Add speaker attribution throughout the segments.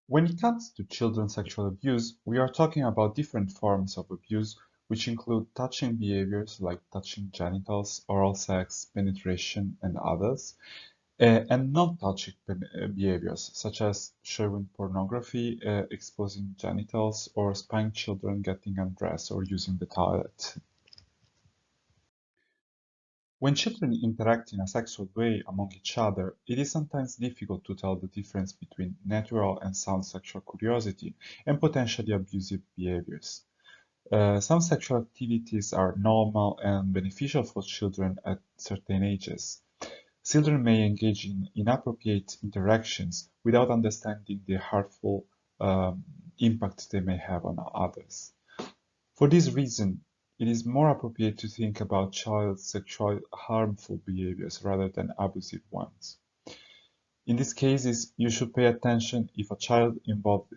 Speaker 1: When it comes to children's sexual abuse, we are talking about different forms of abuse, which include touching behaviors like touching genitals, oral sex, penetration, and others, and non-touching behaviors, such as showing pornography, exposing genitals, or spying children getting undressed or using the toilet. When children interact in a sexual way among each other, it is sometimes difficult to tell the difference between natural and sound sexual curiosity and potentially abusive behaviors. Some sexual activities are normal and beneficial for children at certain ages. Children may engage in inappropriate interactions without understanding the harmful impact they may have on others. For this reason, it is more appropriate to think about child's sexual harmful behaviors rather than abusive ones. In these cases, you should pay attention if a child involved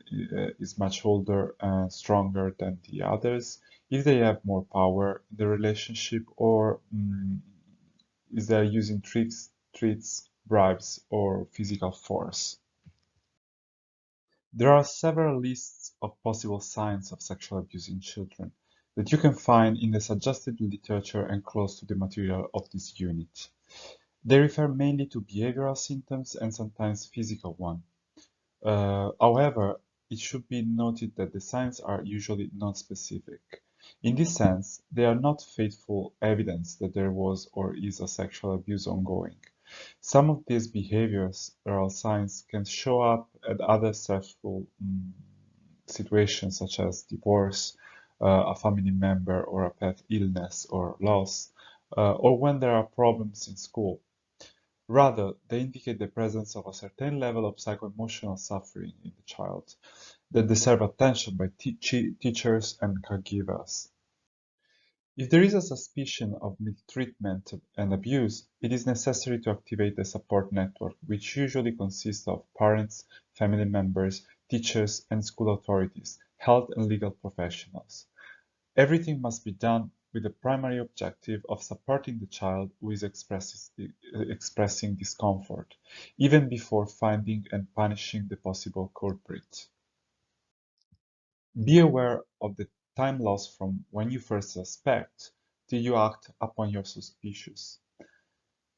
Speaker 1: is much older and stronger than the others, if they have more power in the relationship, or is they using tricks, treats, bribes, or physical force. There are several lists of possible signs of sexual abuse in children that you can find in the suggested literature and close to the material of this unit. They refer mainly to behavioral symptoms and sometimes physical ones. However, it should be noted that the signs are usually non-specific. In this sense, they are not faithful evidence that there was or is a sexual abuse ongoing. Some of these behavioral signs can show up at other stressful situations such as divorce, a family member or a pet illness or loss, or when there are problems in school. Rather, they indicate the presence of a certain level of psycho-emotional suffering in the child that deserve attention by teachers and caregivers. If there is a suspicion of mistreatment and abuse, it is necessary to activate a support network, which usually consists of parents, family members, teachers, and school authorities, health and legal professionals. Everything must be done with the primary objective of supporting the child who is expressing discomfort, even before finding and punishing the possible culprit. Be aware of the time lost from when you first suspect till you act upon your suspicions.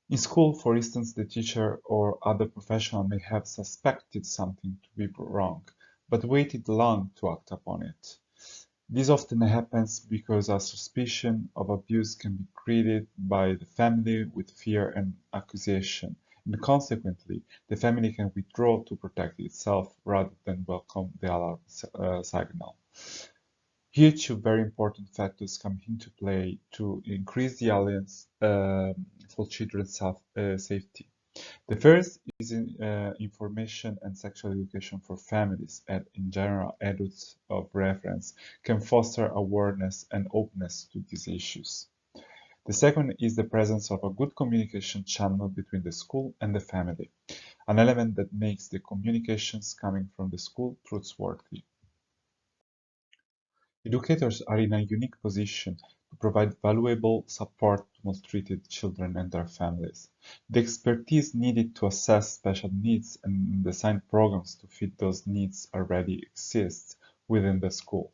Speaker 1: In school, for instance, the teacher or other professional may have suspected something to be wrong, but waited long to act upon it. This often happens because a suspicion of abuse can be created by the family with fear and accusation, and consequently, the family can withdraw to protect itself rather than welcome the alarm signal. Here, two very important factors come into play to increase the alliance for children's safety. The first is information and sexual education for families, and in general, adults of reference can foster awareness and openness to these issues. The second is the presence of a good communication channel between the school and the family, an element that makes the communications coming from the school trustworthy. Educators are in a unique position to provide valuable support to maltreated children and their families. The expertise needed to assess special needs and design programs to fit those needs already exists within the school.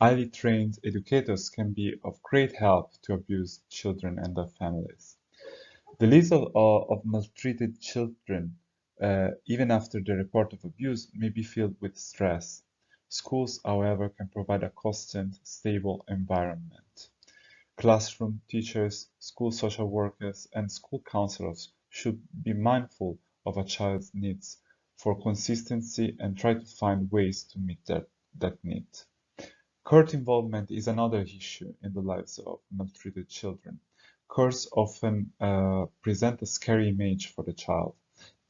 Speaker 1: Highly trained educators can be of great help to abused children and their families. The list of maltreated children, even after the report of abuse, may be filled with stress. Schools, however, can provide a constant, stable environment. Classroom teachers, school social workers, and school counselors should be mindful of a child's needs for consistency and try to find ways to meet that need. Court involvement is another issue in the lives of maltreated children. Courts often present a scary image for the child.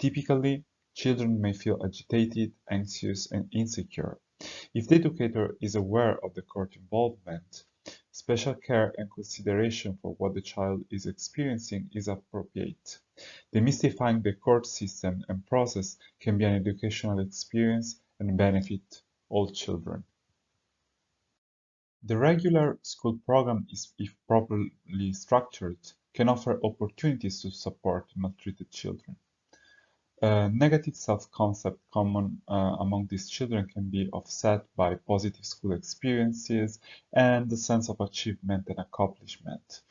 Speaker 1: Typically, children may feel agitated, anxious, and insecure. If the educator is aware of the court involvement, special care and consideration for what the child is experiencing is appropriate. Demystifying the court system and process can be an educational experience and benefit all children. The regular school program, if properly structured, can offer opportunities to support maltreated children. Negative self-concept common among these children can be offset by positive school experiences and the sense of achievement and accomplishment.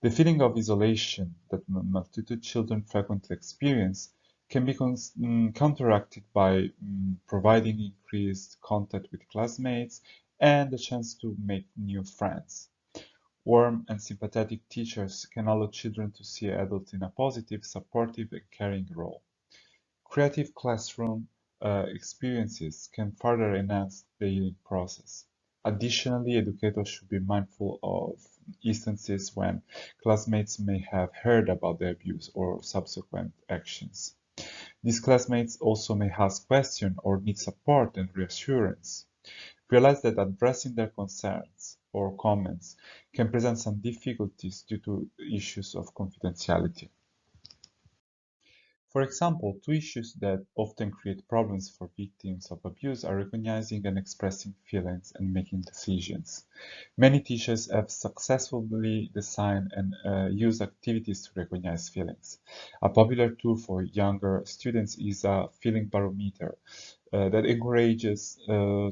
Speaker 1: The feeling of isolation that multitude children frequently experience can be counteracted by providing increased contact with classmates and the chance to make new friends. Warm and sympathetic teachers can allow children to see adults in a positive, supportive, and caring role. Creative classroom experiences can further enhance the healing process. Additionally, educators should be mindful of instances when classmates may have heard about the abuse or subsequent actions. These classmates also may ask questions or need support and reassurance. Realize that addressing their concerns or comments can present some difficulties due to issues of confidentiality. For example, two issues that often create problems for victims of abuse are recognizing and expressing feelings and making decisions. Many teachers have successfully designed and used activities to recognize feelings. A popular tool for younger students is a feeling barometer that encourages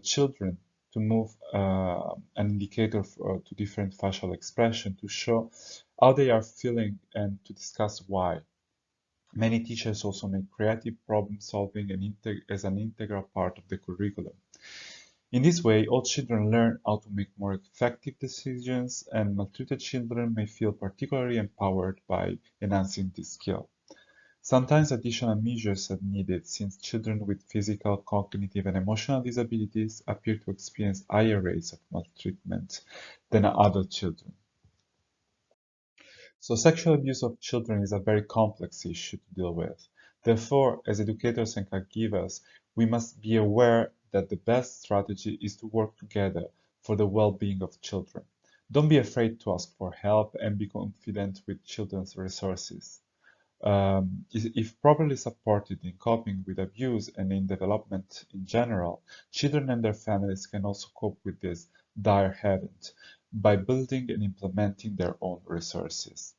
Speaker 1: children to move an indicator to different facial expression to show how they are feeling and to discuss why. Many teachers also make creative problem solving as an integral part of the curriculum. In this way, all children learn how to make more effective decisions, and maltreated children may feel particularly empowered by enhancing this skill. Sometimes additional measures are needed since children with physical, cognitive, and emotional disabilities appear to experience higher rates of maltreatment than adult children. So sexual abuse of children is a very complex issue to deal with. Therefore, as educators and caregivers, we must be aware that the best strategy is to work together for the well-being of children. Don't be afraid to ask for help and be confident with children's resources. If properly supported in coping with abuse and in development in general, children and their families can also cope with this dire event by building and implementing their own resources.